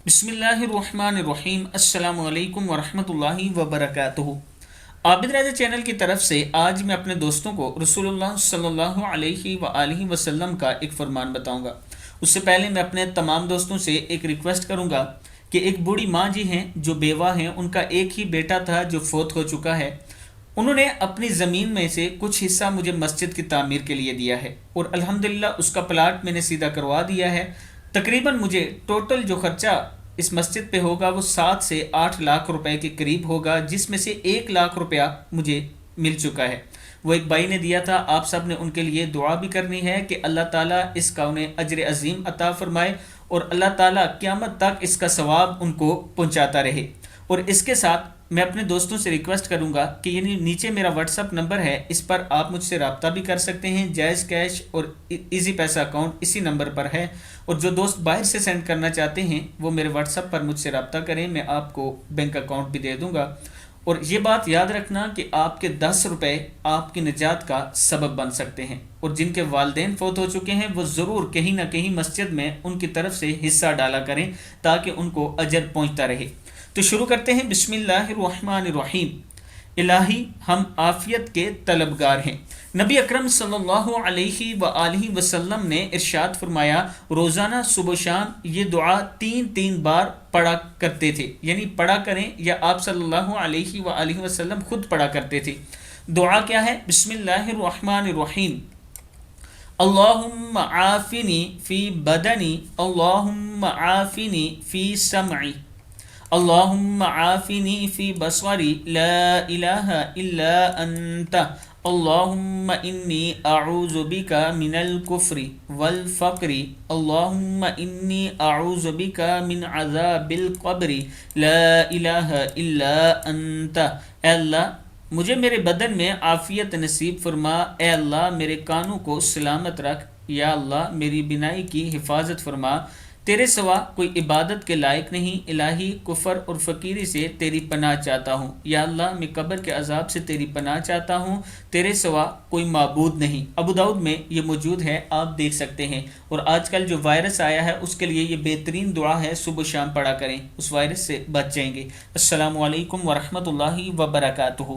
बिस्मिल्लाहिर्रहमानिर्रहीम। अस्सलामु अलैकुम वरहमतुल्लाहि वबरकातुहू। आबिद राजा चैनल की तरफ से आज मैं अपने दोस्तों को रसूलुल्लाह सल्लल्लाहु अलैहि वसल्लम का एक फरमान बताऊंगा। उससे पहले मैं अपने तमाम दोस्तों से एक रिक्वेस्ट करूंगा कि एक बूढ़ी माँ जी हैं जो बेवा हैं, उनका एक ही बेटा था जो फोत हो चुका है। उन्होंने अपनी ज़मीन में से कुछ हिस्सा मुझे मस्जिद की तामीर के लिए दिया है और अल्हम्दुलिल्लाह उसका प्लाट मैंने सीधा करवा दिया है। तकरीबन मुझे टोटल जो खर्चा इस मस्जिद पे होगा वो 7 से 8 लाख रुपए के करीब होगा, जिसमें से 1 लाख रुपया मुझे मिल चुका है। वो एक भाई ने दिया था। आप सब ने उनके लिए दुआ भी करनी है कि अल्लाह ताला इसका उन्हें अजर अजीम अता फरमाए और अल्लाह ताला क़यामत तक इसका सवाब उनको पहुंचाता रहे। और इसके साथ मैं अपने दोस्तों से रिक्वेस्ट करूंगा कि ये नीचे मेरा व्हाट्सअप नंबर है, इस पर आप मुझसे रब्ता भी कर सकते हैं। जायज़ कैश और इजी पैसा अकाउंट इसी नंबर पर है। और जो दोस्त बाहर से सेंड करना चाहते हैं वो मेरे व्हाट्सअप पर मुझसे रब्ता करें, मैं आपको बैंक अकाउंट भी दे दूंगा। और ये बात याद रखना कि आपके 10 रुपए आपकी निजात का सबब बन सकते हैं। और जिनके वालिदैन फौत हो चुके हैं वो ज़रूर कहीं ना कहीं मस्जिद में उनकी तरफ से हिस्सा डाला करें ताकि उनको अजर पहुंचता रहे। तो शुरू करते हैं। बिस्मिल्लाहिर्रहमानिर्रहीम। इलाही हम आफियत के तलबगार हैं। नबी अकरम सल्लल्लाहु अलैहि वसल्लम ने इरशाद फरमाया, रोज़ाना सुबह शाम ये दुआ 3 बार पढ़ा करते थे, यानी पढ़ा करें या आप सल्लल्लाहु अलैहि वसल्लम खुद पढ़ा करते थे। दुआ क्या है? बिस्मिल्लाहिर्रहमानिर्रहीम। अल्लाहुम्मा आफिनी फ़ी बदनी, अल्लाहुम्मा आफिनी फ़ी समई, अल्लाहुम्मा आफिनी फ़ी बसरी, ला इलाहा इल्ला अंता, अल्लाहुम्मा इन्नी अऊज़ु बिका मिनल कुफ्री वल फ़क्री, अल्लाहुम्मा इन्नी अऊज़ु बिका मिन अज़ाबिल क़ब्री, ला इलाहा इल्ला अंता। ए अल्लाह मुझे मेरे बदन में आफ़ियत नसीब फरमा। ए अल्लाह मेरे कानों को सलामत रख। या अल्लाह मेरी बिनाई की हिफाजत फरमा। तेरे सिवा कोई इबादत के लायक नहीं। इलाही कुफर और फ़कीरी से तेरी पनाह चाहता हूँ। या अल्लाह मैं कब्र के अजाब से तेरी पनाह चाहता हूँ। तेरे सिवा कोई माबूद नहीं। अबू दाऊद में ये मौजूद है, आप देख सकते हैं। और आजकल जो वायरस आया है उसके लिए ये बेहतरीन दुआ है, सुबह शाम पढ़ा करें, उस वायरस से बच जाएंगे। अस्सलामु अलैकुम वरहमतुल्लाहि वबरकातुहू।